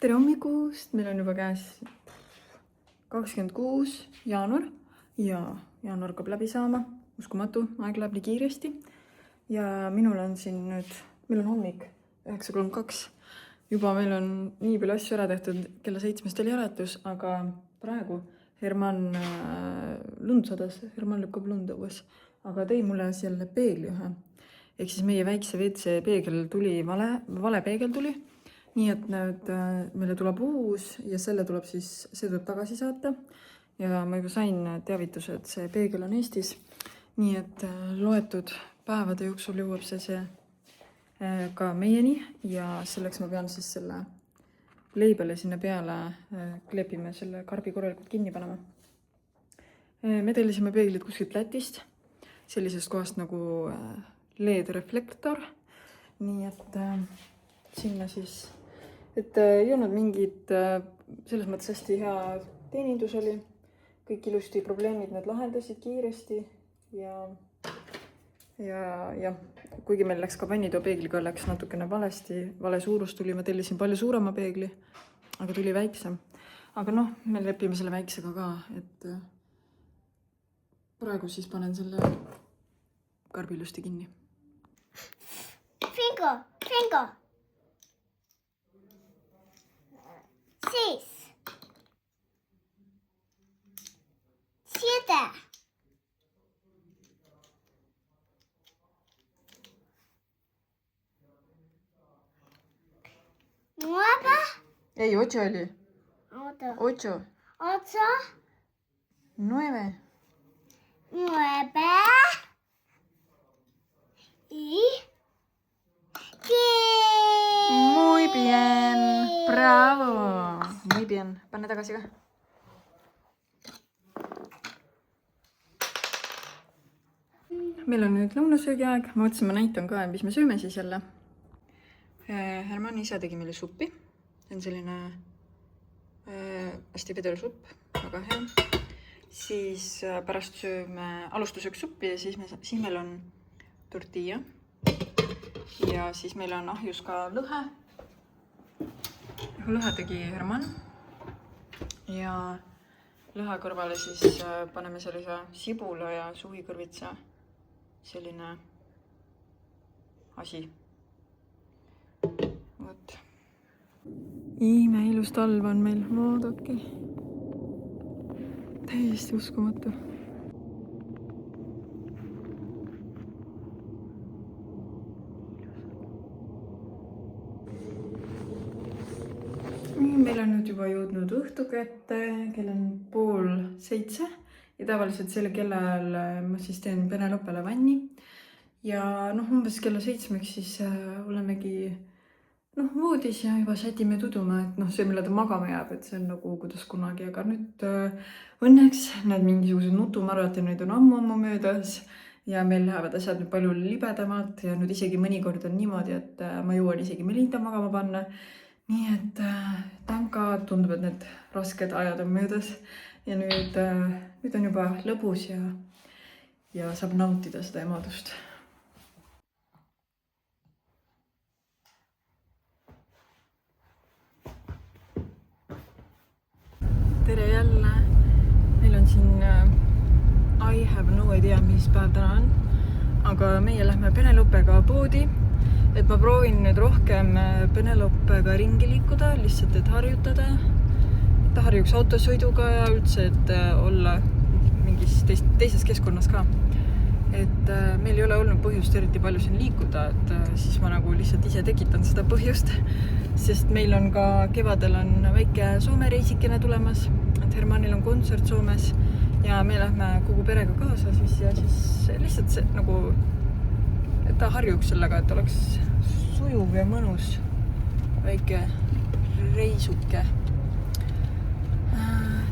Tere hommikust, meil on juba käes 26. jaanuar ja jaanuar hakkab läbi saama. Uskumatu, aeg läheb nii kiiresti. Ja minul on siin nüüd, meil on hommik 9.32. Juba meil on nii palju asju ära tehtud, kella 7 oli äratus, aga praegu Herman lund sadas, Herman lükkab lund õues, aga tõi mulle selle peegli ühe. Ehk siis meie väikse WC peegel tuli, vale peegel tuli. Nii et nüüd meile tuleb uus ja see tuleb tagasi saata. Ja ma juba sain teavituse, et see peegel on Eestis. Nii et loetud päevade jooksul jõuab see ka meieni ja selleks ma pean siis selle leibele sinna peale klepime selle karbi korralikult kinni panema. Me tellisime peeglid kuskilt Lätist, sellisest kohast nagu LED-reflektor. Nii et sinna siis, et ei olnud mingid, selles mõttes hästi hea teenindus oli. Kõik ilusti probleemid need lahendasid kiiresti ja kuigi meil läks ka vannitoa peegliga, läks natukene valesti, vale suurus tuli, ma tellisin palju suurema peegli, aga tuli väiksem. Aga noh, me lepime selle väiksega ka, et praegu siis panen selle karbi ilusti kinni. Fingo. 6 7 9 Ei, 8 oli. 8 9 y 10. Muy bien, bravo. Muy bien, pane tagasi ka. Meil on nüüd lõunasöögi aeg. Ma mõtlesin, ma näitan ka, mis me sööme siis jälle. Herman isa tegi meile suppi. See on selline hästi vedel supp, väga hea. Siis pärast sööme alustuseks suppi ja siis meil on tortilla. Ja siis meil on ahjus ka lõhe. Lõhe tegi Herman. Ja lõhe kõrvale siis paneme sellise sibula ja suvikõrvitsa. Selline asi. Võt. Ime ilus talv on meil, vaadake. Täiesti uskumatu. Meil on nüüd juba jõudnud õhtu kätte, kell on 6:30 ja tavaliselt selle kellaajal ma siis teen Penelopele vanni. Ja umbes kella 7 siis olemegi voodis ja juba sätime tuduma, et see, mille ta magama jääb, et see on nagu kuidas kunagi, aga nüüd õnneks need mingisugused nutumarvad ja neid on ammu möödas ja meil lähevad asjad nüüd palju libedamalt ja nüüd isegi mõnikord on niimoodi, et ma jõuan isegi Melinda magama panna. Nii et tanka tundub, et need rasked ajad on möödas ja nüüd on juba lõbus ja saab nautida seda emadust. Tere jälle! Meil on siin I have no idea, mis päev täna on, aga meie lähme Penelopega poodi. Et ma proovin nüüd rohkem Penelopega ringi liikuda, lihtsalt et harjutada. Et ta harjuks autosõiduga ja üldse, et olla mingis teises keskkonnas ka. Et meil ei ole olnud põhjust eriti palju siin liikuda, et siis ma nagu lihtsalt ise tekitan seda põhjust. Sest meil on ka kevadel on väike Soome reisikene tulemas, et Hermanil on kontsert Soomes ja me lähme kogu perega kaasa siis ja siis lihtsalt see nagu et ta harjuks sellega, et oleks sujuv ja mõnus väike reisuke.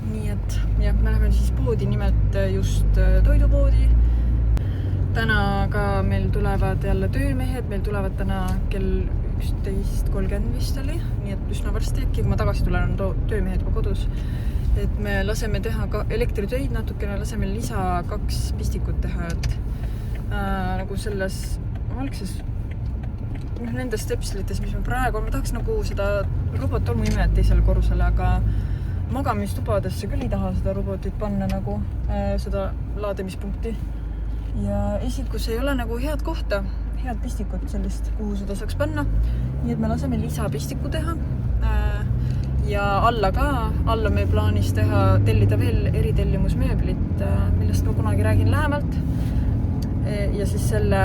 Nii et jah, me läheme siis poodi, nimelt just toidupoodi. Täna ka meil tulevad jälle töömehed, meil tulevad täna kell 11.30 vist oli, nii et üsna varsti äkki, kui ma tagasi tulen, on töömehed juba kodus. Et me laseme teha ka elektritöid natukene, laseme lisa 2 pistikut teha, et nagu selles algses nendes stepslites, mis me praegu on, ma tahaks nagu seda robot tolmuimejad teisele korrusele, aga magamistubadesse küll ei taha seda robotit panna nagu seda laadimispunkti. Ja esikus ei ole nagu head kohta, head pistikut sellist, kuhu seda saaks panna. Nii et me laseme lisapistiku teha. Ja alla me plaanis tellida veel eritellimusmööblit, millest ma kunagi räägin lähemalt. Ja siis selle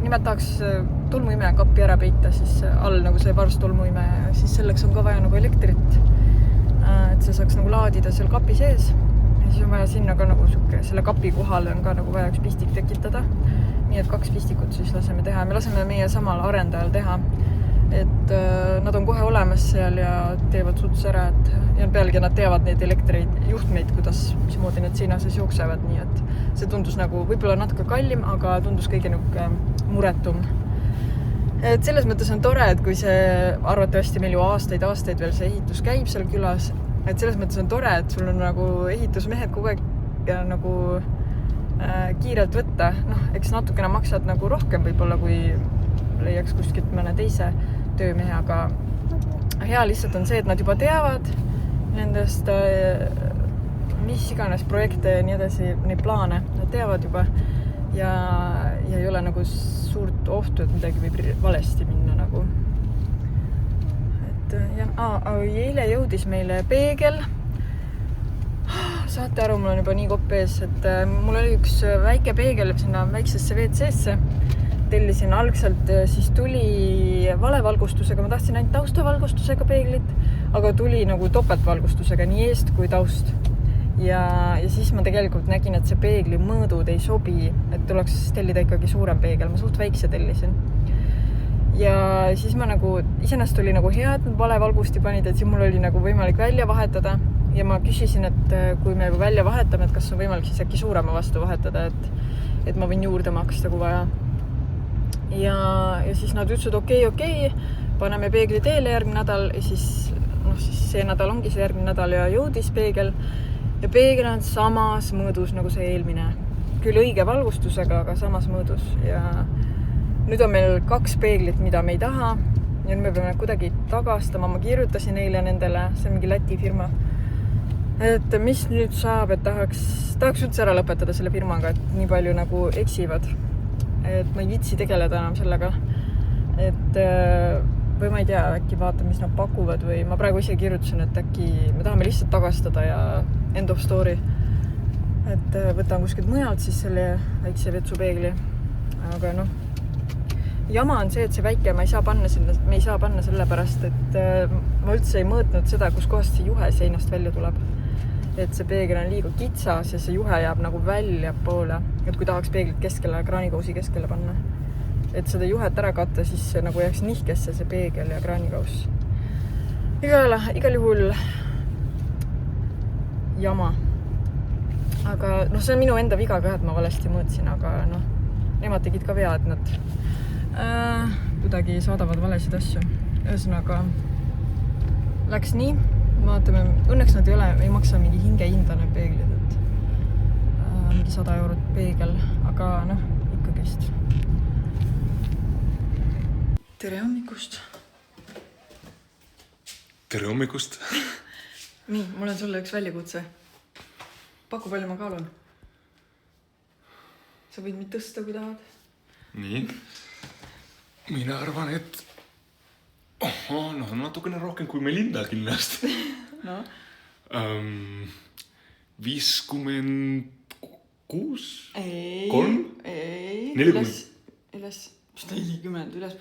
nimelt tahaks tolmuimeja kappi ära peita siis all nagu see varst tolmuimeja. Siis selleks on ka vaja nagu elektrit, et see saaks nagu laadida seal kapi sees. Ja siis on vaja sinna ka nagu selle kapi kohale on ka nagu vaja üks pistik tekitada. Nii et 2 pistikut siis laseme teha. Me laseme meie samal arendajal teha. Et nad on kohe olemas seal ja teevad suts ära, ja pealegi nad teavad neid elektrijuhtmeid, mismoodi need seina sees jooksevad, nii et see tundus nagu võib-olla natuke kallim, aga tundus kõige muretum. Et selles mõttes on tore, et kui see arvatavasti meil ju aastaid veel see ehitus käib seal külas, et selles mõttes on tore, et sul on nagu ehitusmehed kogu aeg nagu kiirelt võtta, eks natukene maksad nagu rohkem võib-olla, kui leiaks kuskilt mõne teise töömehe, aga hea lihtsalt on see, et nad juba teavad nendest mis iganes projekte ja nii edasi, neid plaane, nad teavad juba ja ei ole nagu suurt ohtu, et midagi võib valesti minna nagu. Et eile jõudis meile peegel. Saate aru, mul on juba nii kopp ees, et mul oli üks väike peegel sinna väiksesse WC-sse. Tellisin algselt, siis tuli valevalgustusega, ma tahtsin ainult taustavalgustusega peeglit, aga tuli nagu topeltvalgustusega nii eest kui taust. Ja siis ma tegelikult nägin, et see peegli mõõdud ei sobi, et tuleks tellida ikkagi suurem peegel, ma suht väikse tellisin. Ja siis ma nagu, iseenesest oli nagu hea, et nad valevalgusti panid, et siis mul oli nagu võimalik välja vahetada ja ma küsisin, et kui me välja vahetame, et kas on võimalik siis äkki suurema vastu vahetada, et ma võin juurde maksta, kui vaja. Ja siis nad ütlesid, okei, paneme peegli teele järgmine nädal ja siis see nädal ongi see järgmine nädal ja jõudis peegel ja peegel on samas mõõdus nagu see eelmine. Küll õige valgustusega, aga samas mõõdus ja nüüd on meil 2 peeglit, mida me ei taha ja nüüd me peame kuidagi tagastama. Ma kirjutasin eile nendele, see on mingi Läti firma, et mis nüüd saab, et tahaks üldse ära lõpetada selle firmaga, et nii palju nagu eksivad. Et ma ei viitsi tegeleda enam sellega, et või ma ei tea, äkki vaatame, mis nad pakuvad või ma praegu ise kirjutasin, et äkki me tahame lihtsalt tagastada ja end of story, et võtan kuskilt mujalt siis selle väikse vetsupeegli, aga jama on see, et see väike me ei saa panna sellepärast, et ma üldse ei mõõtnud seda, kus kohast see juhe seinast välja tuleb. Et see peegel on liiga kitsas ja see juhe jääb nagu välja poole, et kui tahaks peeglit keskele, kraanikausi keskele panna. Et seda juhet ära katta, siis nagu jääks nihkesse see peegel ja kraanikaus. Igal juhul jama. Aga see on minu enda viga ka, et ma valesti mõõtsin, aga nemad tegid ka vea, et nad kuidagi saadavad valesid asju. Ühesõnaga läks nii. Vaatame, õnneks nad ei maksa mingi hingehinda need peeglid, et mingi 100 eurot peegel, aga ikkagist. Tere hommikust! Tere hommikust! Nii, mul on sulle üks väljakutse. Paku palju ma kaalun. Sa võid mind tõsta, kui tahad. Nii. Mina arvan, et natukene rohkem kui Melinda kindlasti. 56? 3? Ei. 40? Üles 40, üles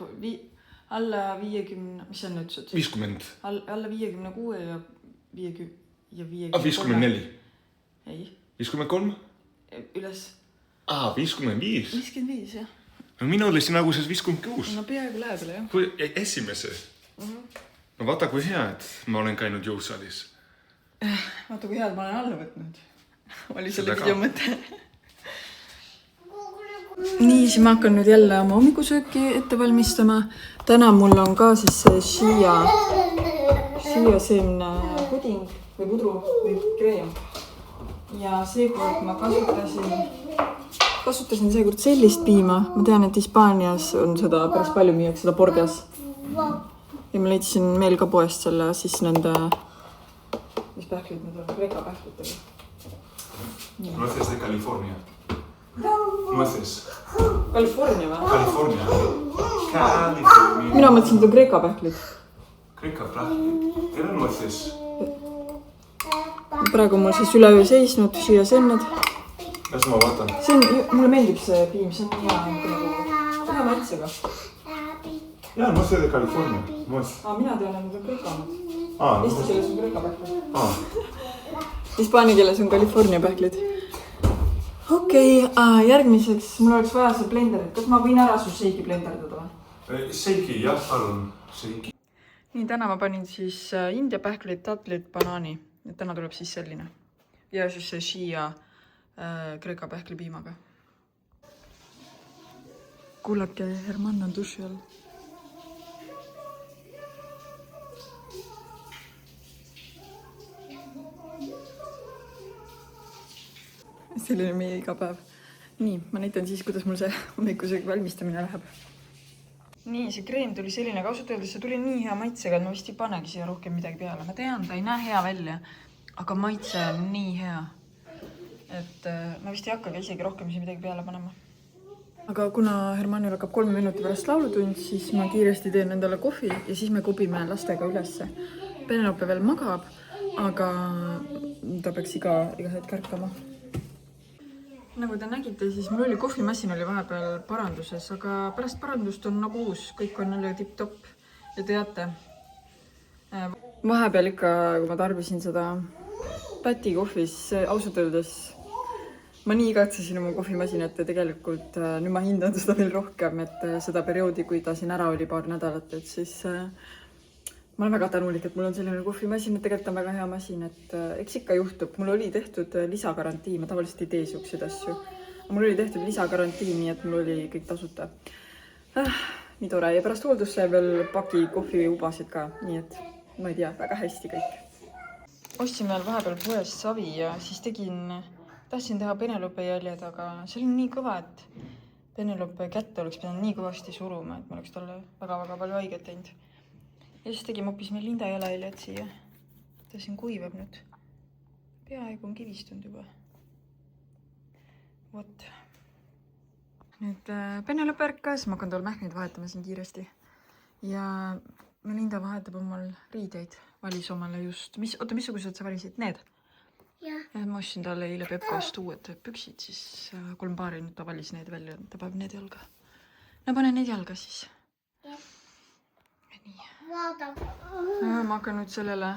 alla 50, mis sa nüüd ütlesid? 50. Alla 56 ja 50. 54? Ei. 53? Üles. 55? 55, jah. Mina olisin nagu siis 56. Peaaegu lähedale, jah. Kui esimese. Vaata, kui hea, et ma olen käinud jõusaalis. Vaata, kui hea, et ma olen alla võtnud. Oli selle video mõte. Nii, siis ma hakkan nüüd jälle oma hommikusööki ette valmistama. Täna mul on ka siis see Shia seemne puding või pudru või kreem. Ja seekord ma kasutasin seekord sellist piima. Ma tean, et Hispaanias on seda päris palju müüakse, seda porgas. ja ma leidsin meil ka poest selle siis nende, mis pähklid need on, Kreeka pähklitega. Nueces de California. Nueces. California või? California. California. Mina mõtlesin, et on Kreeka pähklid. Kreeka pähklid. Teil on nueces. Praegu mul siis üleöö seisnud, süües ennad. Las ma vaatan. See on, mulle meeldib see piim, see on hea maitsega. Jaa, nueces de California. Nueces. Mina tean, et need on Kreeka omad. Eesti Nueces. keeles on Kreeka pähklid. Hispaania keeles on California pähklid. Okei, järgmiseks mul oleks vaja see blenderit. Kas ma võin ära su seiki blenderdada või? Seiki, jah, palun. Seiki. Nii, täna ma panin siis India pähklid, tatlid, banaani. Ja täna tuleb siis selline. Ja siis see Shia Kreeka pähkli piimaga. Kuulake, Herman on duši all. Selline meie iga päev. Nii, ma näitan siis, kuidas mul see hommikusöögi valmistamine läheb. Nii, see kreem tuli selline, aga ausalt öeldes see tuli nii hea maitsega, et ma vist ei panegi siia rohkem midagi peale. Ma tean, ta ei näe hea välja, aga maitse on nii hea, et ma vist ei hakkagi isegi rohkem siia midagi peale panema. Aga kuna Hermanil hakkab 3 minuti pärast laulutund, siis ma kiiresti teen endale kohvi ja siis me kopime lastega ülesse. Penelope veel magab, aga ta peaks iga hetk ärkama. Nagu te nägite, siis mul oli kohvimasin oli vahepeal paranduses, aga pärast parandust on nagu uus, kõik on jälle tipp-topp. Ja teate, vahepeal ikka, kui ma tarbisin seda Päti kohvis, ausalt öeldes ma nii igatsesin oma kohvimasinat ja tegelikult nüüd ma hindan seda veel rohkem, et seda perioodi, kui ta siin ära oli paar nädalat, et siis ma olen väga tänulik, et mul on selline kohvimasin, et tegelikult on väga hea masin, et eks ikka juhtub. Mul oli tehtud lisagarantii, ma tavaliselt ei tee siukseid asju. Mul oli tehtud lisagarantii, nii et mul oli kõik tasuta. Nii tore ja pärast hooldust sai veel paki kohviubasid ka, nii et ma ei tea, väga hästi kõik. Ostsin veel vahepeal poest savi ja siis tahtsin teha Penelope jäljed, aga see oli nii kõva, et Penelope kätte oleks pidanud nii kõvasti suruma, et ma oleks talle väga-väga palju haiget teinud. Ja siis tegime hoopis meil Linda jalajäljed siia. Ta siin kuivab nüüd. Peaaegu on kivistunud juba. Vot. Nüüd Penelope ärkas, ma hakkan tal mähkmeid vahetama siin kiiresti. Ja Linda vahetab omal riideid. Valis omale just, missugused sa valisid? Need? Jah. Ma ostsin talle eile Pepkost uued püksid, siis 3 paari nüüd ta valis need välja, ta paneb need jalga. No pane need jalga siis. Nii. Ma hakkan nüüd sellele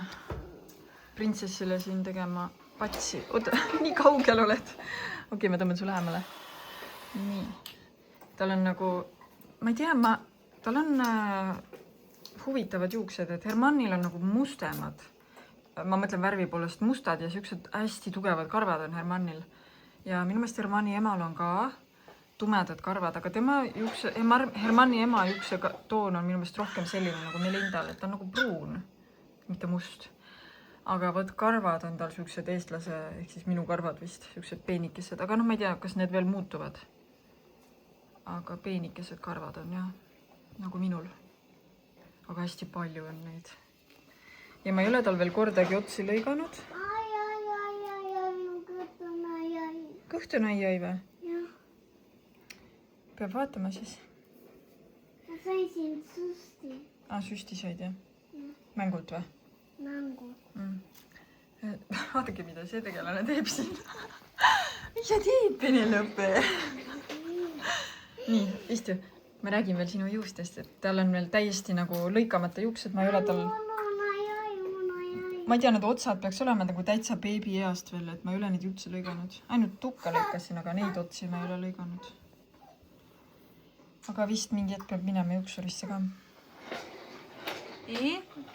printsessile siin tegema patsi. Oota, nii kaugel oled. Okei, ma tõmban su lähemale. Nii. Tal on nagu, ma ei tea, tal on huvitavad juuksed, et Hermanil on nagu mustemad. Ma mõtlen värvi poolest mustad ja siuksed hästi tugevad karvad on Hermanil. Ja minu meelest Hermani emal on ka tumedad karvad, aga Hermani ema juukse toon on minu meelest rohkem selline nagu Melindal, et ta on nagu pruun, mitte must. Aga võt karvad on tal siuksed eestlase, ehk siis minu karvad vist, siuksed peenikesed, aga ma ei tea, kas need veel muutuvad. Aga peenikesed karvad on jah, nagu minul. Aga hästi palju on neid. Ja ma ei ole tal veel kordagi otsi lõiganud. Kõht on ai-ai või? Jah. Peab vaatama siis. Ma sain siin süsti. Süsti said jah? Mängud või? Mängud. Vaadake, mida see tegelane teeb siin. Mis sa teed, Penelope? Nii, istu. Ma räägin veel sinu juustest, et tal on veel täiesti nagu lõikamata juuksed. Ma ei ole tal... Ma ei tea, need otsad peaks olema nagu täitsa beebi east veel, et ma ei ole neid üldse lõiganud. Ainult tukka lõikasin, aga neid otsi ma ei ole lõiganud. Aga vist mingi hetk peab minema juuksurisse ka.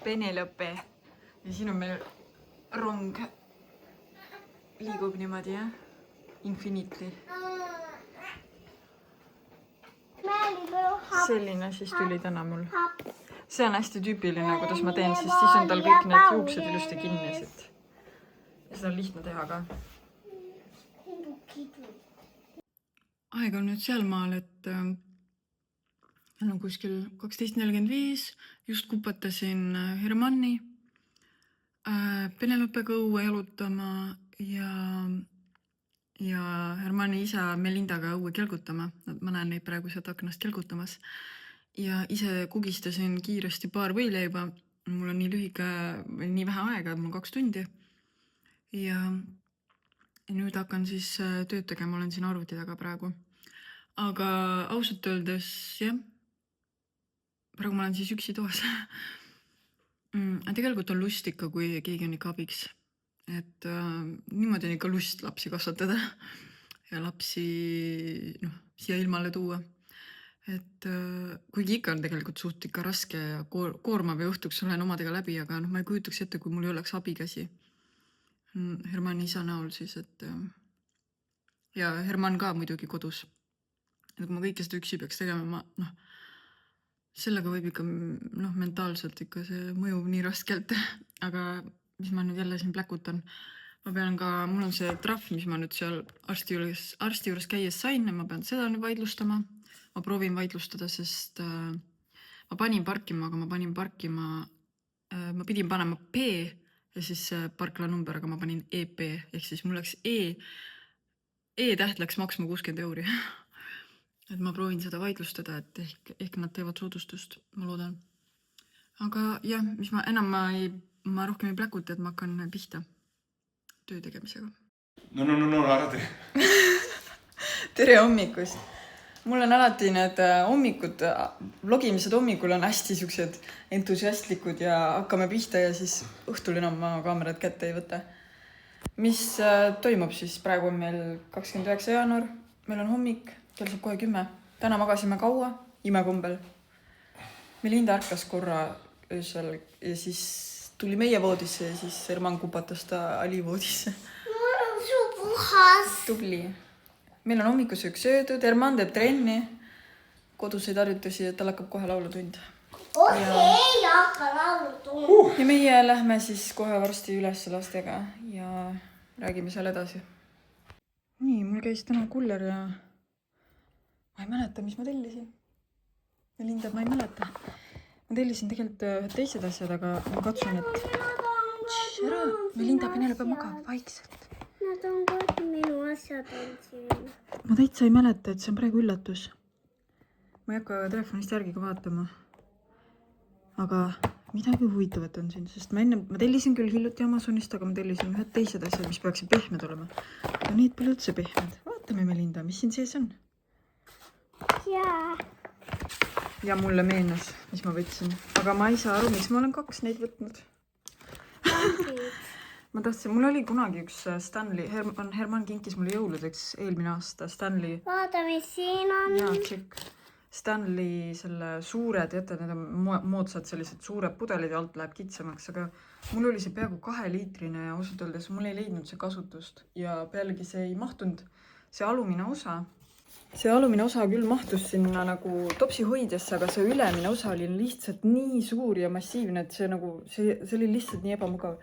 Penelope. Ja siin on meil rong. Liigub niimoodi, jah? Infinitely. Selline siis tuli täna mul. See on hästi tüüpiline, kuidas ma teen, sest siis on tal kõik need juuksed ilusti kinnisid. Ja seda on lihtne teha ka. Aeg on nüüd seal maal, et Meil on kuskil 12:45, just kupatasin Hermanni Penelopega õue jalutama ja Hermanni isa Melindaga õue kelgutama. Ma näen neid praegu sealt aknast kelgutamas. Ja ise kugistasin kiiresti paar võileiba. Mul on nii vähe aega, mul on 2 tundi. Ja nüüd hakkan siis tööd tegema, olen siin arvuti taga praegu. Aga ausalt öeldes, jah, praegu ma olen siis üksi toas. Tegelikult on lust ikka, kui keegi on ikka abiks. Et niimoodi on ikka lust lapsi kasvatada ja lapsi siia ilmale tuua. Et kuigi ikka on tegelikult suht ikka raske ja koormav ja õhtuks olen omadega läbi, aga ma ei kujutaks ette, kui mul ei oleks abikäsi. Hermanni isa näol siis, et ja Hermann ka muidugi kodus. Et kui ma kõike seda üksi peaks tegema, sellega võib ikka mentaalselt ikka see mõjub nii raskelt, aga mis ma nüüd jälle siin pläkutan. Ma pean ka, mul on see trahv, mis ma nüüd seal arsti juures käies sain ja ma pean seda nüüd vaidlustama. Ma proovin vaidlustada, sest ma panin parkima, aga ma pidin panema P ja siis parkla number, aga ma panin EP, ehk siis mul läks E-täht läks maksma 60 €. Et ma proovin seda vaidlustada, et ehk nad teevad soodustust, ma loodan. Aga jah, mis ma rohkem ei pläkuta, et ma hakkan pihta töö tegemisega. No, ära tee. Tere hommikust! Mul on alati need hommikud, vlogimised hommikul on hästi siuksed entusiastlikud ja hakkame pihta ja siis õhtul enam ma kaamerat kätte ei võta. Mis toimub siis? Praegu on meil 29. jaanuar, meil on hommik, kell saab kohe 10. Täna magasime kaua, imekombel. Melinda ärkas korra öösel ja siis tuli meie voodisse ja siis Hermann kupatas ta Ali voodisse. Mul on suu puhas. Tubli. Meil on hommikusöök söödud, Hermann teeb trenni, koduseid harjutusi, et tal hakkab kohe laulutund. Ei hakka laulutund. Ja meie lähme siis kohe varsti üles lastega ja räägime seal edasi. Nii, mul käis täna kuller ja ma ei mäleta, mis ma tellisin. Melinda, ma ei mäleta. Ma tellisin tegelikult ühed teised asjad, aga ma katsun, et ära, Melinda, Penelope magab vaikselt. Nad on kõik minu asjad on siin. Ma täitsa ei mäleta, et see on praegu üllatus. Ma ei hakka telefonist järgi ka vaatama. Aga midagi huvitavat on siin, sest ma tellisin küll hiljuti Amazonist, aga ma tellisin ühed teised asjad, mis peaksid pehmed olema. Ja need pole üldse pehmed. Vaatame, Melinda, mis siin sees on. Jaa. Ja mulle meenus, mis ma võtsin. Aga ma ei saa aru, miks ma olen 2 neid võtnud. Ma tahtsin, mul oli kunagi üks Stanley, Hermann kinkis mulle jõuludeks eelmine aasta Stanley. Vaata, mis siin on. Jaa, tšekk. Stanley selle suure, teate, need on moodsad sellised suured pudelid ja alt läheb kitsamaks, aga mul oli see peaaegu 2-liitrine ja ausalt öeldes mul ei leidnud see kasutust ja pealegi see ei mahtunud, see alumine osa küll mahtus sinna nagu topsihoidjasse, aga see ülemine osa oli lihtsalt nii suur ja massiivne, et see oli lihtsalt nii ebamugav.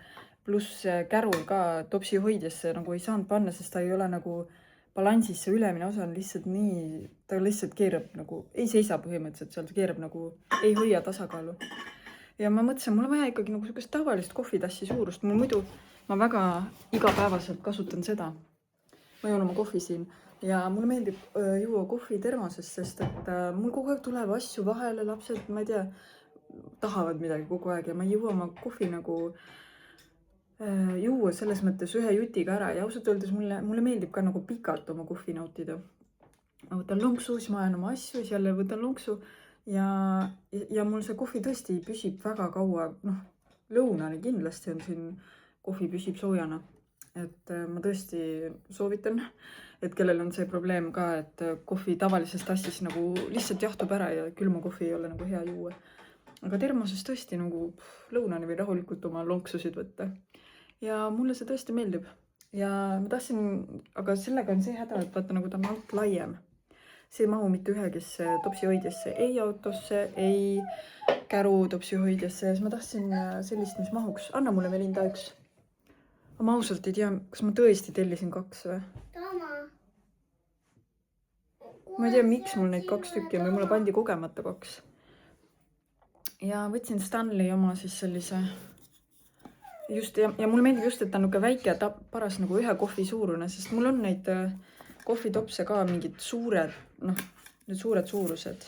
Pluss kärul ka topsihoidjasse nagu ei saanud panna, sest ta ei ole nagu balansis, see ülemine osa on lihtsalt nii, ta lihtsalt keerab nagu, ei seisa põhimõtteliselt seal, ta keerab nagu, ei hoia tasakaalu. Ja ma mõtlesin, mul on vaja ikkagi nagu sellist tavalist kohvitassi suurust, mul muidu ma väga igapäevaselt kasutan seda. Ma joon oma kohvi siin ja mulle meeldib juua kohvi termosest, sest et mul kogu aeg tuleb asju vahele, lapsed, ma ei tea, tahavad midagi kogu aeg ja ma ei jõua oma kohvi nagu juua selles mõttes ühe jutiga ära ja ausalt öeldes mulle meeldib ka nagu pikalt oma kohvi nautida. Ma võtan lonksu, siis ma ajan oma asju, siis jälle võtan lonksu ja mul see kohvi tõesti püsib väga kaua, lõunani kindlasti on siin, kohvi püsib soojana. Et ma tõesti soovitan, et kellel on see probleem ka, et kohvi tavalises tassis nagu lihtsalt jahtub ära ja külma kohvi ei ole nagu hea juua. Aga termoses tõesti nagu lõunani või rahulikult oma lonksusid võtta. Ja mulle see tõesti meeldib. Ja ma tahtsin, aga sellega on see häda, et vaata nagu ta on alt laiem. See ei mahu mitte ühegisse topsihoidjasse, ei autosse, ei käru topsihoidjasse. Ja siis ma tahtsin sellist, mis mahuks. Anna mulle Melinda üks. Ma ausalt ei tea, kas ma tõesti tellisin 2 või? Toma. ma ei tea, miks mul neid 2 tükki on või mulle pandi kogemata 2. ja võtsin Stanley oma siis sellise just ja mulle meeldib just, et ta on niisugune väike ja paras nagu 1 kohvi suurune, sest mul on neid kohvitopse ka mingid suured, noh, need suured suurused.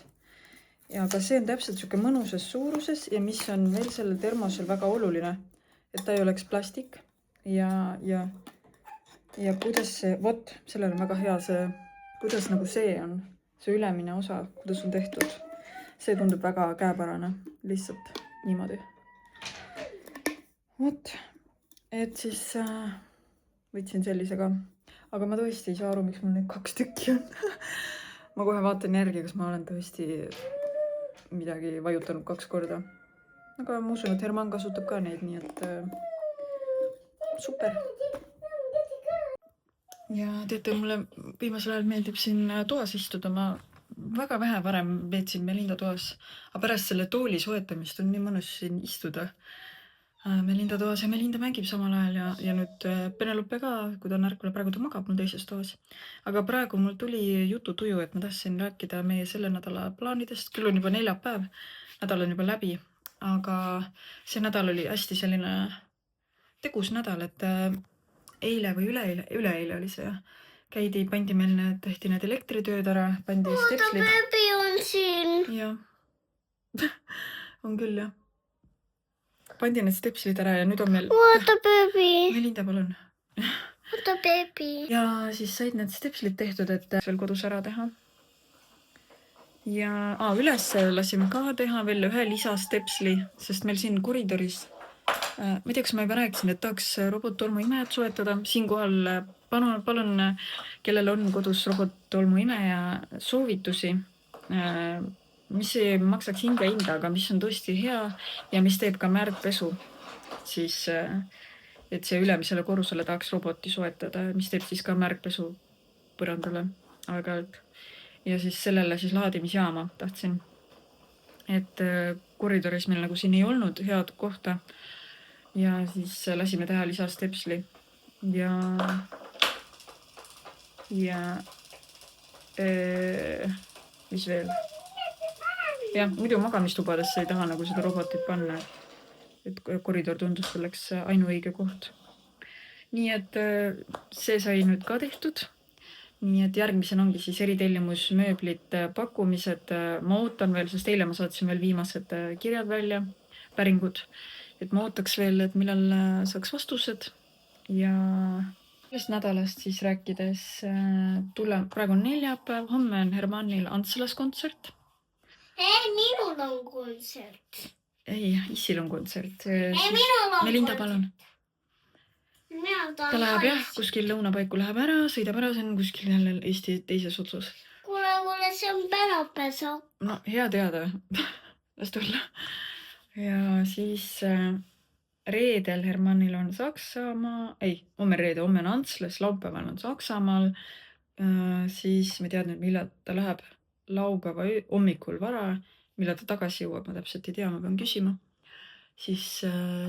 Ja aga see on täpselt niisugune mõnusas suuruses ja mis on veel sellel termosel väga oluline, et ta ei oleks plastik ja kuidas see, vot, sellel on väga hea see, kuidas nagu see on, see ülemine osa, kuidas on tehtud. See tundub väga käepärane, lihtsalt niimoodi. Vot, et siis võtsin sellise ka, aga ma tõesti ei saa aru, miks mul neid 2 tükki on. Ma kohe vaatan järgi, kas ma olen tõesti midagi vajutanud 2 korda. Aga ma usun, et Herman kasutab ka neid, nii et super. Ja teate, mulle viimasel ajal meeldib siin toas istuda. Ma väga vähe varem veetsin Melinda toas, aga pärast selle tooli soetamist on nii mõnus siin istuda Melinda toas ja Melinda mängib samal ajal ja nüüd Penelope ka, kui ta on ärkvel, praegu ta magab mul teises toas. Aga praegu mul tuli jututuju, et ma tahtsin rääkida meie selle nädala plaanidest, küll on juba neljapäev, nädal on juba läbi, aga see nädal oli hästi selline tegus nädal, et eile või üleeile oli see, pandi meil need, tehti need elektritööd ära, pandi stepslid. Oota, beebi on siin. Jah, on küll jah. Pandi need stepslid ära ja nüüd on meil... Oota, beebi. Melinda, palun. Oota, beebi. Ja siis said need stepslid tehtud, et veel kodus ära teha. Ja üles lasime ka teha veel 1 lisastepsli, sest meil siin koridoris, ma ei tea, kas ma juba rääkisin, et tahaks robottolmuimejat soetada. Siinkohal palun, kellel on kodus robottolmuimeja soovitusi, mis ei maksaks hinda, aga mis on tõesti hea ja mis teeb ka märgpesu, siis et see ülemisele korrusele tahaks roboti soetada, mis teeb siis ka märgpesu põrandale aeg-ajalt. Ja siis sellele siis laadimisjaama tahtsin, et koridoris meil nagu siin ei olnud head kohta ja siis lasime teha lisastepsli ja mis veel? Jah, muidu magamistubadesse ei taha nagu seda robotit panna, et koridor tundus selleks ainuõige koht. Nii et see sai nüüd ka tehtud. Nii et järgmisena ongi siis eritellimus mööblit pakkumised. Ma ootan veel, sest eile ma saatsin veel viimased kirjad välja, päringud. Et ma ootaks veel, et millal saaks vastused. Ja sellest nädalast siis rääkides praegu on neljapäev, homme on Hermanil Antslas kontsert. Ei, minul on kontsert. Ei, issil on kontsert. Minul on Melinda, palun. Ta läheb jah, kuskil lõunapaiku läheb ära, sõidab ära, see on kuskil jälle Eesti teises otsas. Kuule, see on Penelope. No, hea teada. Las tulla. Ja siis reedel Hermanil on Saksamaa, homme on Antslas, laupäeval on Saksamaal. Siis me teadnud, millal ta läheb. Laupäeva hommikul vara, millal ta tagasi jõuab, ma täpselt ei tea, ma pean küsima. Siis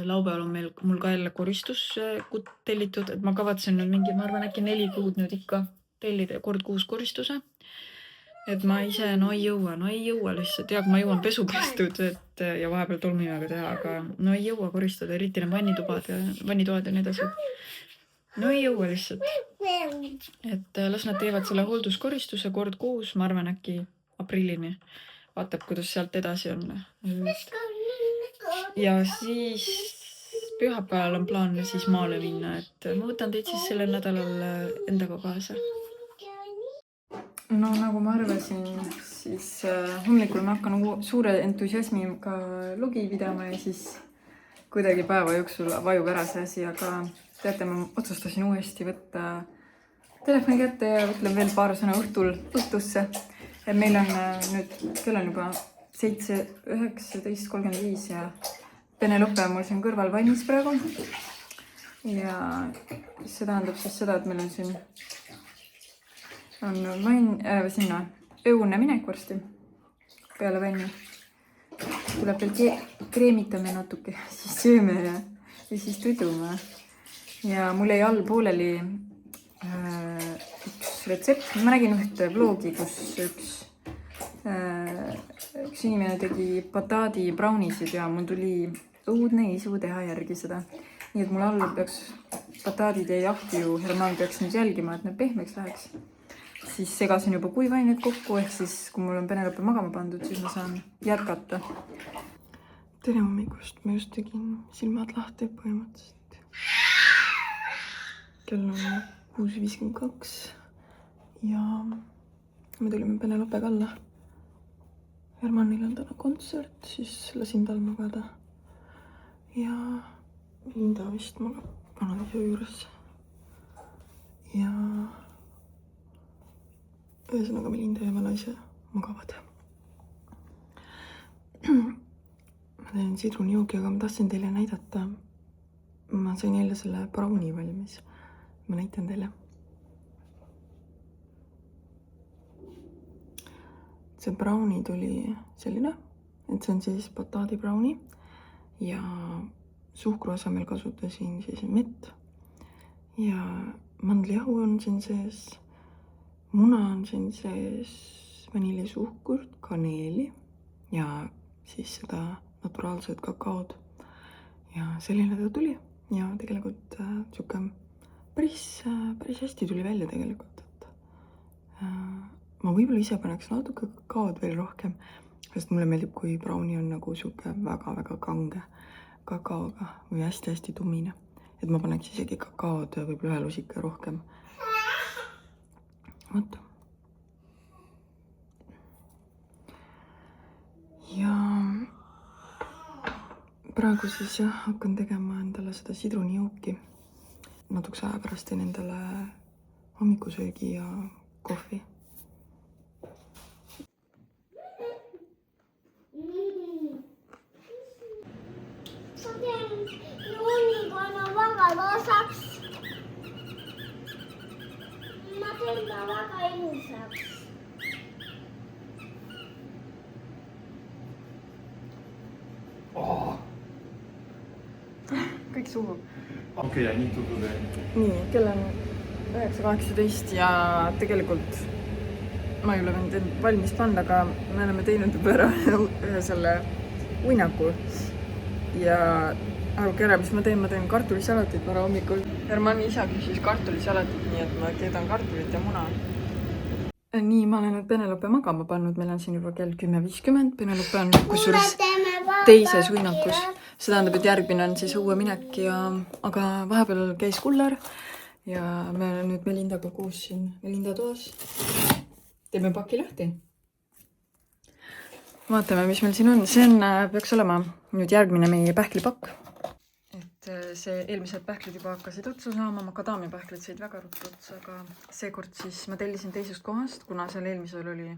laupäeval on mul ka jälle koristus tellitud, et ma kavatsen nüüd mingi, ma arvan, äkki 4 kuud nüüd ikka tellida kord kuus koristuse. Et ma ise, ei jõua lihtsalt. Ja kui ma jõuan pesu pestud ja vahepeal tolmuimega teha, aga ei jõua koristada, eriti need vannitoad ja nii edasi. Ei jõua lihtsalt. Et las nad teevad selle hoolduskoristuse kord kuus, ma arvan äkki aprillini. Vaatab, kuidas sealt edasi on. Ja siis pühapäeval on plaan siis maale minna, et ma võtan teid siis sellel nädalal endaga kaasa. No nagu ma arvasin, siis hommikul ma hakkan suure entusiasmiga logi pidama ja siis kuidagi päeva jooksul vajub ära see asi, aga teate, ma otsustasin uuesti võtta telefoni kätte ja ütlen veel paar sõna õhtusse. Et meil on nüüd, kell on juba 19:35 ja Penelope on mul siin kõrval valmis praegu. Ja see tähendab siis seda, et meil on siin sinna õune minek varsti peale vanni. Tuleb veel kreemitame natuke, siis sööme ja siis tudume. Ja mul jäi all pooleli üks retsept. Ma nägin ühte vlogi, kus üks inimene tegi bataadi brownisid ja mul tuli õudne isu teha järgi seda. Nii et mul all peaks bataadid ja jahti Herman peaks nüüd jälgima, et need pehmeks läheks. Siis segasin juba kuivained kokku, ehk siis kui mul on Penelope magama pandud, siis ma saan jätkata. Tere hommikust, ma just tegin silmad lahti põhimõtteliselt. Kell on 6:52 ja me tulime Penelope alla. Hermanil on täna kontsert, siis lasin tal magada. Ja Linda vist magab vanaisa juures. Ja ühesõnaga Melinda ja vanaisa magavad. Ma teen sidrunijoogi, aga ma tahtsin teile näidata. Ma sain jälle selle browni valmis. Ma näitan teile. See browni tuli selline, et see on siis bataadi browni ja suhkru asemel kasutasin siis mett ja mandlijahu on siin sees, muna on siin sees, vanillisuhkurt, kaneeli ja siis seda naturaalset kakaod. Ja selline ta tuli ja tegelikult siuke päris hästi tuli välja tegelikult, et ma võib-olla ise paneks natuke kakaod veel rohkem, sest mulle meeldib, kui browni on nagu siuke väga-väga kange kakaoga või hästi-hästi tumine. Et ma paneks isegi kakaod võib-olla ühe lusika rohkem. Vaata. Ja praegu siis jah, hakkan tegema endale seda sidrunijooki. Natukese aja pärast teen endale hommikusöögi ja kohvi. Ma teen juunikonna väga loosaks. Ma teen ta väga ilusaks. Kõik suhu. Okei, ja nii tudu veel. Nii, kell on 9:18 ja tegelikult ma ei ole võinud valmis panna, aga me oleme teinud juba ära ühe selle uinaku. Ja arvuke ära, mis ma teen kartulisalatit vara hommikul. Hermani isa küsis kartulisalatit, nii et ma keedan kartulit ja muna. Nii, ma olen nüüd Penelope magama pannud, meil on siin juba kell 10:50. Penelope on kusjuures teises uinakus. See tähendab, et järgmine on siis õue minek aga vahepeal käis kullar ja me oleme nüüd Melindaga koos siin Melinda toas. Teeme paki lahti. Vaatame, mis meil siin on. See peaks olema nüüd järgmine meie pähklipakk. Et see eelmised pähklid juba hakkasid otsa saama, makadaamia pähklid said väga ruttu otsa, aga seekord siis ma tellisin teisest kohast, kuna seal eelmisel oli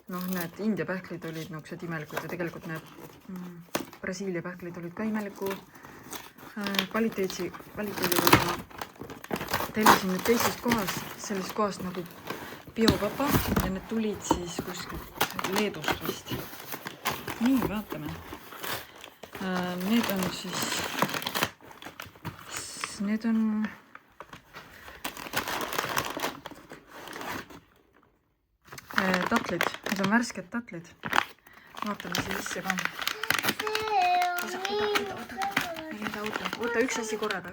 need India pähklid olid niisugused imelikud ja tegelikult need Brasiilia pähklid olid ka imeliku kvaliteediga. Tellisin nüüd teisest kohast, sellest kohast nagu biopapa ja need tulid siis kuskilt Leedust vist. Nii, vaatame. Need on siis, need on tatlid, need on värsked tatlid. Vaatame sisse ka. Oota, üks asi korraga.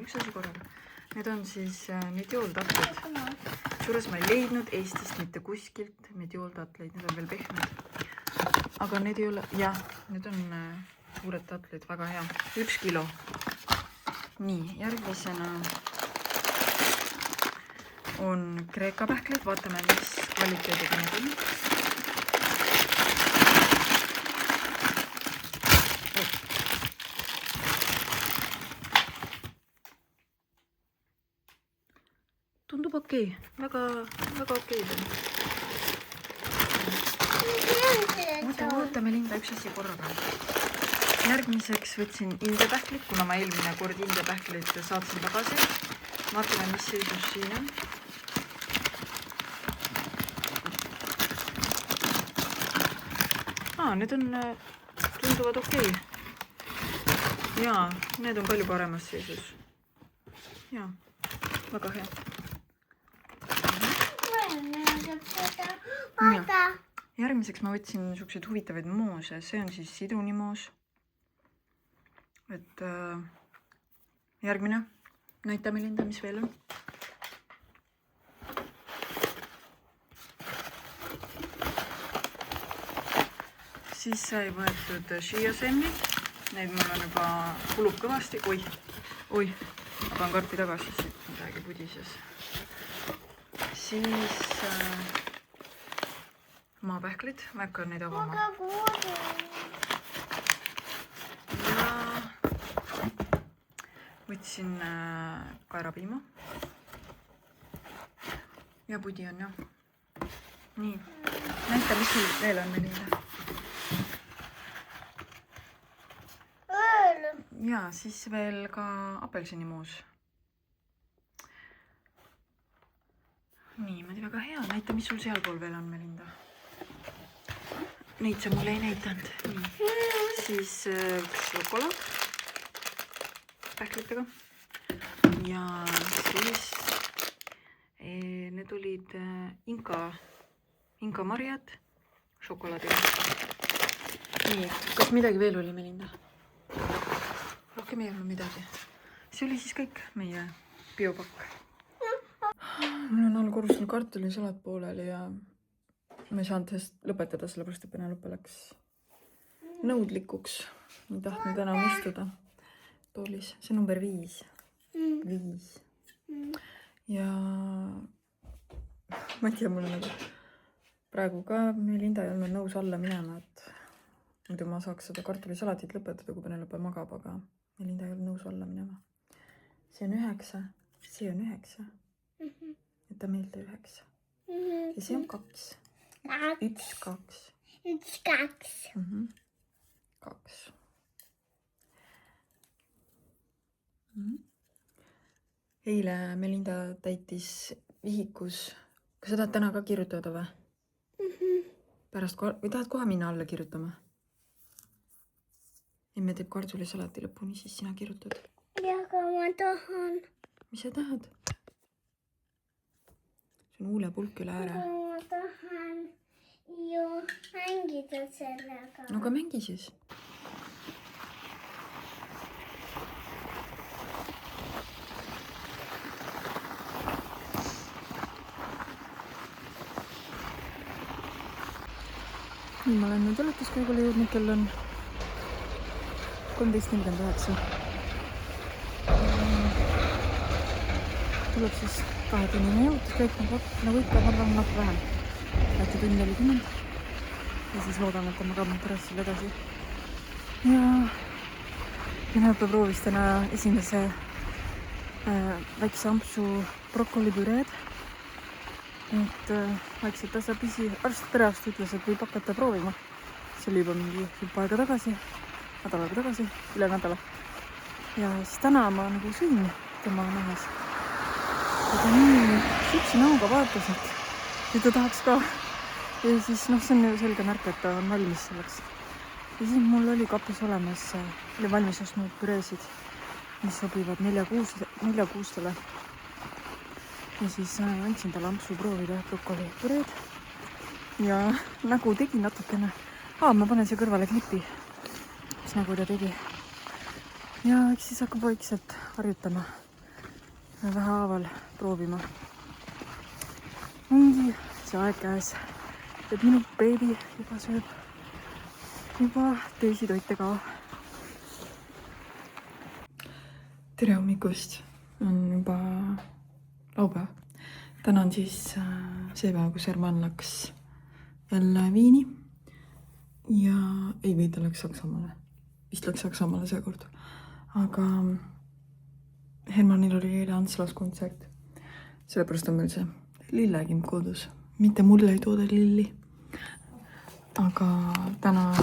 Need on siis medjooltatlid. Suures ma ei leidnud Eestist mitte kuskilt medjooltatleid, need on veel pehmed. Aga need ei ole, jah, need on suured tatlid, väga hea. 1 kilo. Nii, järgmisena on Kreeka pähklid, vaatame, mis kvaliteediga need on. Tundub okei, väga okei. Oota, Melinda, üks asi korraga. Järgmiseks võtsin India pähklid, kuna ma eelmine kord India pähklid saatsin tagasi. Vaatame, mis seisus siin on. Need on, tunduvad okei. Jaa, need on palju paremas seisus. Jaa, väga hea. vaata . järgmiseks ma võtsin niisuguseid huvitavaid moose, see on siis sidrunimoos. Et järgmine, näita Melinda, mis veel on. Siis sai võetud Shia-semlid, neid mul on juba kulub kõvasti, oi, panen karpi tagasi, siit midagi pudises. Siis maapähklid, ma ei hakka neid avama. Ja võtsin kaerapiima. Ja pudi on jah. Nii, näita, mis sul veel on, Melinda. Ja siis veel ka apelsinimoos. Niimoodi väga hea. Näita, mis sul sealpool veel on, Melinda. Neid sa mulle ei näitanud. Nii. Siis šokolaad pähklitega. Ja siis need olid Inka marjad šokolaadiga. Nii, kas midagi veel oli, Melinda? Rohkem ei olnud midagi. See oli siis kõik meie biopakk. Mul on all korrusel kartulisalat pooleli ja ma ei saanud lõpetada, sellepärast et Penelope läks nõudlikuks. Ei tahtnud enam istuda toolis. See number 5. 5. Ja ma ei tea, mul on praegu ka Melinda ei olnud nõus alla minema, et muidu ma saaks seda kartulisalatit lõpetada, kui Penelope magab, aga Melinda ei olnud nõus alla minema. See on 9. See on 9. Jäta meelde 9. Ja see on 2. 1, 2. 1, 2. 2. Eile Melinda täitis vihikus. Kas sa tahad täna ka kirjutada või? Pärast või tahad kohe minna alla kirjutama? Emme teeb kartulisalati lõpuni, siis sina kirjutad. Ja, aga ma tahan. Mis sa tahad? See on huulepulk üle ääre. Ma tahan ju mängida sellega. No aga mängi siis. Nii, ma olen nüüd ületuskäigule jõudnud, kell on 13.49. Tuleb siis 2-tunnine jõutuskäik, nagu ikka, ma arvan natuke vähem. Äkki tund 40. Ja siis loodan, et ma kabin terrassil edasi. Ja Penelope proovis täna esimese väikse ampsu brokolipüreed. Et vaikselt tasapisi, perearst ütles, et võib hakata proovima. See oli juba mingi juba aega tagasi, nädal aega tagasi, üle nädala. Ja siis täna ma nagu sõin tema nähes. Ja ta nii süksi näoga vaatas, et ta tahaks ka. Ja siis see on ju selge märk, et ta on valmis selleks. Ja siis mul oli kapis olemas, oli valmis ostnud püreesid, mis sobivad 4-kuustele. Ja siis andsin talle ampsu proovida brokolipüreed. Ja nägu tegi natukene. Ma panen siia kõrvale klipi, mis nägu ta tegi. Ja eks siis hakkab vaikselt harjutama. Vähehaaval proovima. Ongi see aeg käes. Et minu beebi juba sööb juba teisi toite ka. Tere hommikust. On juba laupäev. Täna on siis see päev, kus Herman läks jälle Viini. Ja ei või, ta läks Saksamaale. Vist läks Saksamaale seekord. Aga Hermanil oli eile Antslas kontsert. Sellepärast on meil see lillekim kodus. Mitte mulle ei toode lilli. Aga täna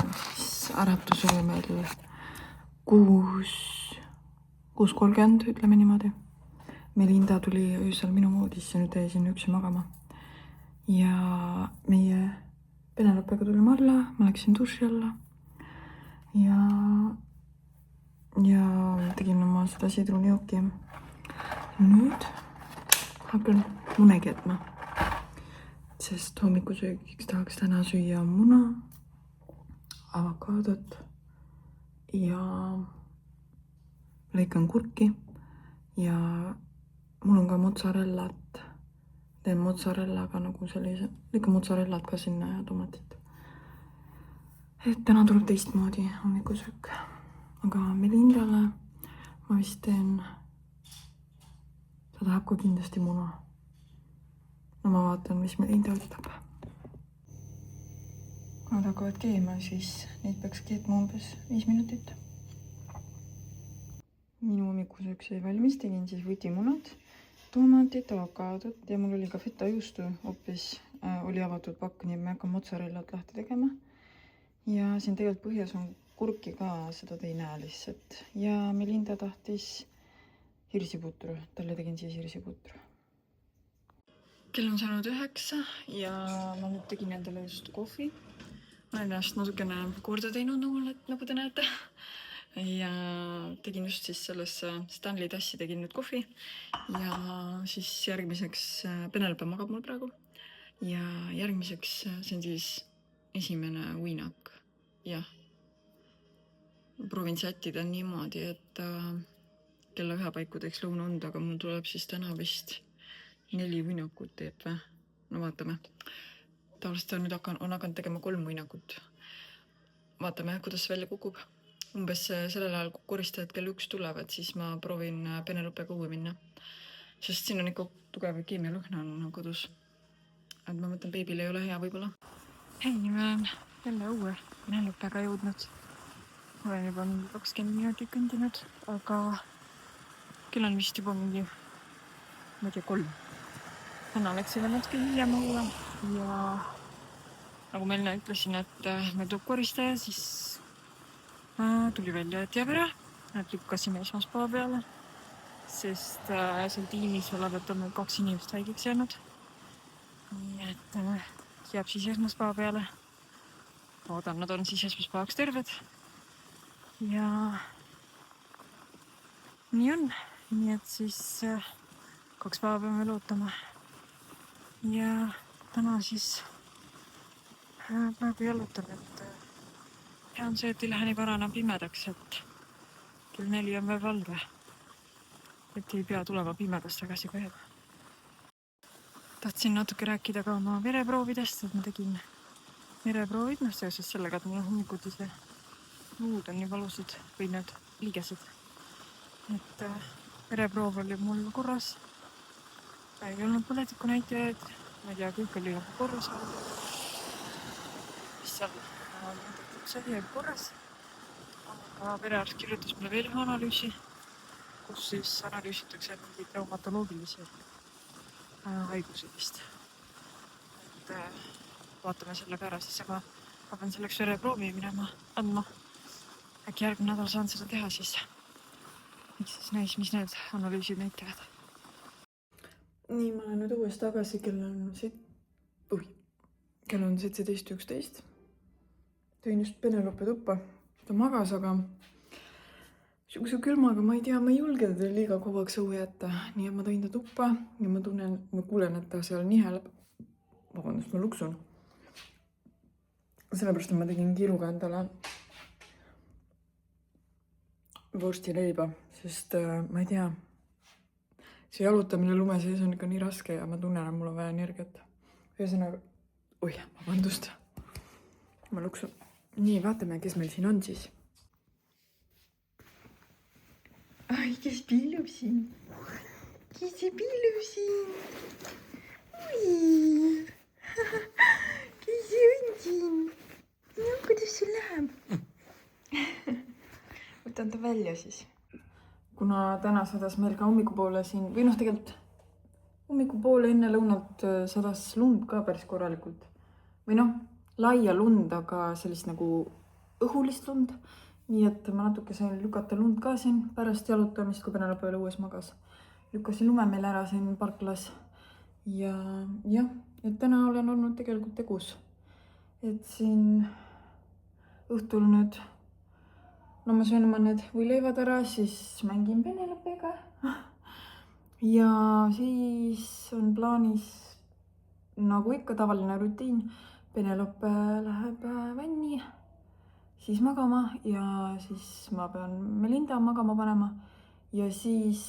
äratus oli meil 6:30, ütleme niimoodi. Melinda tuli öösel minu moodisse, nüüd jäi sinna üksi magama. Ja meie Penelopega tulime alla, ma läksin duši alla. Ja tegin oma seda sidrunijooki. Nüüd hakkan munegi jätma. sest hommikusöögiks tahaks täna süüa muna, avokaadot ja lõikan kurki ja mul on ka mozzarellat. Teen mozzarellaga nagu sellise, lõikan mozzarellat ka sinna ja tomatit. Et täna tuleb teistmoodi hommikusöök. Aga Melindale ma vist teen, ta tahab ka kindlasti muna. No ma vaatan, mis Melinda ütleb. Kui nad hakkavad keema, siis neid peaks keetma umbes 5 minutit. Minu hommikusöök sai valmis, tegin siis vutimunad, tomatit, avokaadot ja mul oli ka feta juustu hoopis oli avatud pakk, nii me hakkan mozzarellat lahti tegema. Ja siin tegelikult põhjas on kurki ka, seda te ei näe lihtsalt. Ja Melinda tahtis hirsiputru, talle tegin siis hirsiputru. Kell on saanud 9 ja ma nüüd tegin endale just kohvi. Ma olen ennast natukene korda teinud, nagu te näete. Ja tegin just siis sellesse Stanley tassi tegin nüüd kohvi. Ja siis järgmiseks, Penelope magab mul praegu. Ja järgmiseks, see on siis esimene uinak. Jah. Proovin sättida niimoodi, et kella 1 paiku teeks lõuna und, aga mul tuleb siis täna vist 4 uinakut teeb või? No vaatame. Tavaliselt on nüüd hakanud tegema 3 uinakut. Vaatame, kuidas välja kukub. Umbes sellel ajal, kui koristajad kell 1 tulevad, siis ma proovin Penelopega õue minna. Sest siin on ikka tugev keemialõhna on kodus. Et ma mõtlen, beebil ei ole hea võib-olla. Hei, ma olen jälle õue Penelopega jõudnud. Olen juba 20 minutit kõndinud, aga kell on vist juba mingi, ma ei tea, 3. Täna läksime natuke hiljem õue ja nagu ma enne ütlesin, et meil tuleb koristaja, siis tuli välja, et jääb ära. Nad lükkasime esmaspäeva peale, sest seal tiimis olevat on 2 inimest haigeks jäänud. Nii et jääb siis esmaspäeva peale. Loodan, nad on siis esmaspäevaks terved. Ja nii on. Nii et siis 2 päeva peame lootama. Ja täna siis praegu jalutan, et hea on see, et ei lähe nii varana pimedaks, et kell 4 on veel valge. Et ei pea tulema pimedas tagasi kohe. Tahtsin natuke rääkida ka oma vereproovidest, et ma tegin vereproovid, seoses sellega, et mul hommikuti see luud on nii valusad või need liigesed. Et vereproov oli mul korras. Ei olnud põletiku näitajaid, ma ei tea, kõik oli korras. Mis seal see oli korras. Aga verearst kirjutas mulle veel ühe analüüsi, kus siis analüüsitakse mingid reumatoloogilisi haigusi vist. Et vaatame selle pära, siis aga ma pean selleks vereproovi minema andma. Äkki järgmine nädal saan seda teha siis. Miks siis näis, mis need analüüsid näitavad. Nii, ma olen nüüd uuesti tagasi, kell on 17.11. Tõin just Penelope tuppa. Ta magas, aga suguse külmaga ma ei tea, ma ei julge teda liiga kauaks õue jätta. Nii et ma tõin ta tuppa ja ma kuulen, et ta seal niheleb. Vabandust, ma luksun. Sellepärast, et ma tegin kiiruga endale vorstileiba, sest ma ei tea, see jalutamine lume sees on ikka nii raske ja ma tunnen, et mul on vaja energiat. Ühesõnaga, vabandust. Ma luksun. Nii, vaatame, kes meil siin on siis. Ai, kes pillub siin? Kes see pillub siin? Ui! Kes see on siin? No, kuidas sul läheb? Võtan ta välja siis. Kuna täna sadas meil ka hommikupoole siin, või tegelikult hommikupoole enne lõunalt sadas lund ka päris korralikult. Või laia lund, aga sellist nagu õhulist lund. Nii et ma natuke sain lükata lund ka siin pärast jalutamist, kui Penelope veel õues magas. Lükkasin lume meil ära siin parklas. Ja jah, et täna olen olnud tegelikult tegus. Et siin õhtul nüüd ma söön oma need võileivad ära, siis mängin Penelopega. Ja siis on plaanis nagu ikka tavaline rutiin, Penelope läheb vanni, siis magama ja siis ma pean Melinda magama panema ja siis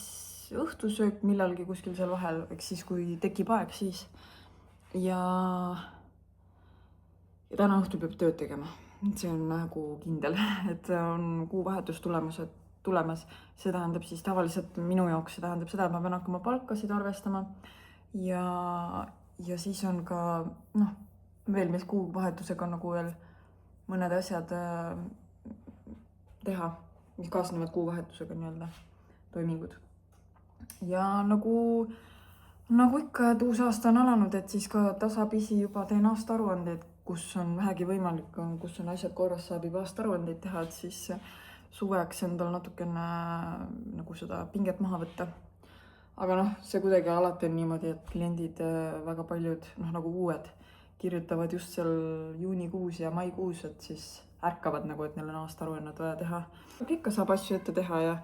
õhtusöök millalgi kuskil seal vahel, eks siis kui tekib aeg, siis. Ja täna õhtul peab tööd tegema. See on nagu kindel, et on kuuvahetus tulemas. See tähendab siis tavaliselt minu jaoks, see tähendab seda, et ma pean hakkama palkasid arvestama ja siis on ka veel mis kuuvahetusega nagu veel mõned asjad teha, mis kaasnevad kuuvahetusega nii-öelda toimingud. Ja nagu ikka, et uus aasta on alanud, et siis ka tasapisi juba teen aastaaruandeid, kus on vähegi võimalik, kus on asjad korras, saab juba aastaaruandeid teha, et siis suveks endal natukene nagu seda pinget maha võtta. Aga see kuidagi alati on niimoodi, et kliendid väga paljud, nagu uued, kirjutavad just seal juunikuus ja maikuus, et siis ärkavad nagu, et neil on aastaaruannet vaja teha. Ikka saab asju ette teha ja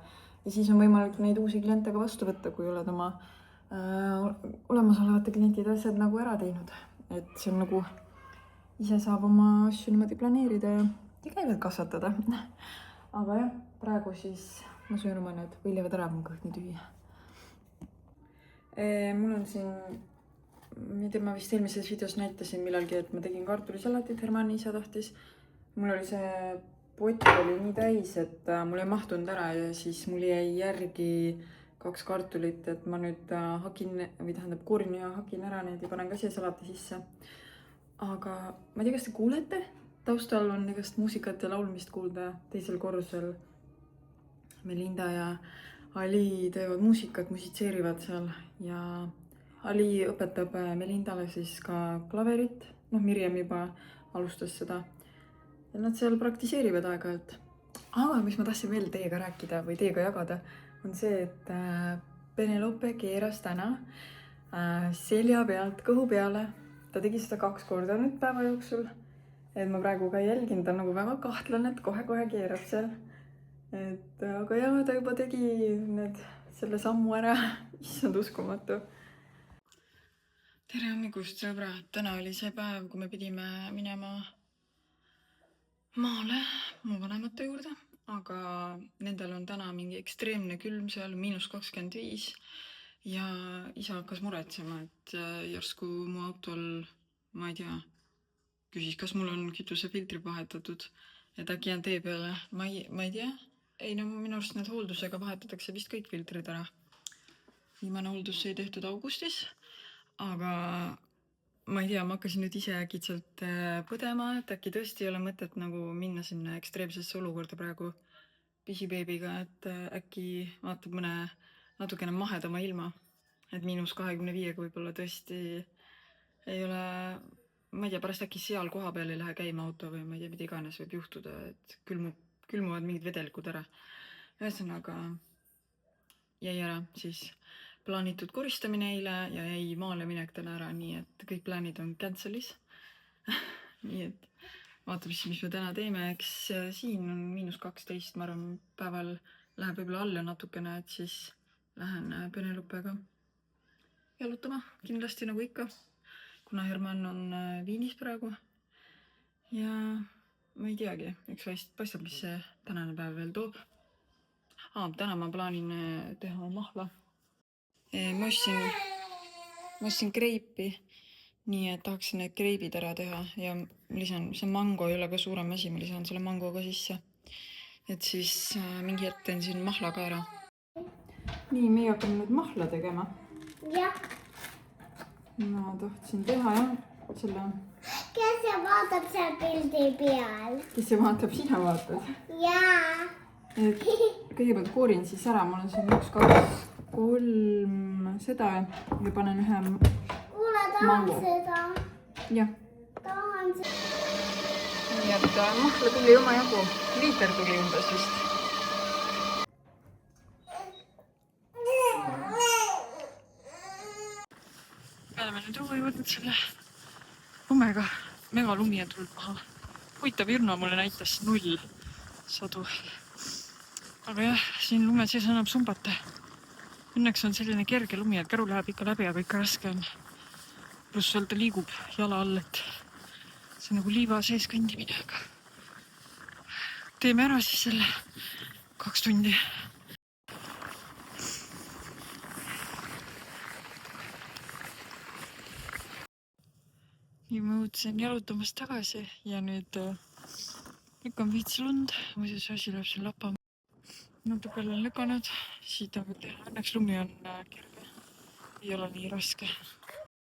siis on võimalik neid uusi kliente ka vastu võtta, kui oled oma olemasolevate klientide asjad nagu ära teinud. Et see on nagu, ise saab oma asju niimoodi planeerida ja käivad kasvatada. Aga jah, praegu siis ma söön oma need võileivad ära, mul kõht nii tühi. Mul on siin, ma vist eelmises videos näitasin millalgi, et ma tegin kartulisalatit, Hermanni isa tahtis. Mul oli see pott oli nii täis, et mul ei mahtunud ära ja siis mul jäi järgi 2 kartulit, et ma nüüd koorin ja hakin ära need ja panen ka siia salati sisse. Aga ma ei tea, kas te kuulete? Taustal on igast muusikat ja laulmist kuulda. Teisel korrusel Melinda ja Ali teevad muusikat, musitseerivad seal ja Ali õpetab Melindale siis ka klaverit. Mirjam juba alustas seda ja nad seal praktiseerivad aeg-ajalt. Aga mis ma tahtsin veel teiega rääkida või teiega jagada, on see, et Penelope keeras täna selja pealt kõhu peale. Ta tegi seda 2 korda nüüd päeva jooksul. Et ma praegu ka jälgin, ta nagu väga kahtlen, et kohe-kohe keerab seal. Aga jah, ta juba tegi selle sammu ära. Issand uskumatu. Tere hommikust, sõbrad. Täna oli see päev, kui me pidime minema maale mu vanemate juurde. Aga nendel on täna mingi ekstreemne külm seal, -25. Ja isa hakkas muretsema, et järsku mu autol, ma ei tea, küsis, kas mul on kütusefiltrid vahetatud, et äkki jään tee peale. Ma ei tea. Ei, minu arust need hooldusega vahetatakse vist kõik filtrid ära. Viimane hooldus sai tehtud augustis, aga ma ei tea, ma hakkasin nüüd ise äkitselt põdema, et äkki tõesti ei ole mõtet nagu minna sinna ekstreemsesse olukorda praegu pisibeebiga, et äkki vaatab mõne natukene mahedama ilma, et -25 võib-olla tõesti ei ole, ma ei tea, pärast äkki seal koha peal ei lähe käima auto või ma ei tea, mida iganes võib juhtuda, et külmuvad mingid vedelikud ära. Ühesõnaga jäi ära siis plaanitud koristamine eile ja jäi maale minek täna ära, nii et kõik plaanid on cancel'is. Nii et vaata, mis me täna teeme, eks siin on -12, ma arvan, päeval läheb võib-olla alla natukene, et siis lähen Penelopega jalutama, kindlasti nagu ikka, kuna Herman on Viinis praegu. Ja ma ei teagi, eks paistab, mis see tänane päev veel toob. Täna ma plaanin teha mahla. Ma ostsin kreipi, nii et tahaksin need kreibid ära teha ja lisan, see mango ei ole ka suurem asi, ma lisan selle mango ka sisse. Et siis mingi hetk teen siin mahla ka ära. Nii, meie hakkame nüüd mahla tegema. Jah. Ma tahtsin teha jah, selle... Kes see vaatab seal pildi peal? Kes see vaatab, sina vaatad? Jaa. Kõigepealt koorin siis ära, mul on siin 1, 2, 3 seda ja panen ühe Kuule, tahan seda. Jah. Tahan seda. Nii et mahla tuli omajagu. Liiter tuli umbes vist. Me oleme nüüd õue jõudnud selle lumega. Mega lumi on tulnud maha. Huvitav Irno mulle näitas 0 sadu. Aga jah, siin lume sees annab sumbata. Õnneks on selline kerge lumi, et käru läheb ikka läbi, aga ikka raske on. pluss seal ta liigub jala all, et see on nagu liiva sees kõndimine, aga teeme ära siis selle 2 tundi. Nii ma jõudsin jalutamast tagasi ja nüüd lükkan veits lund, muidu see asi läheb siin lapama. Natuke olen lükanud, siit on veel teha. Õnneks lumi on kerge, ei ole nii raske.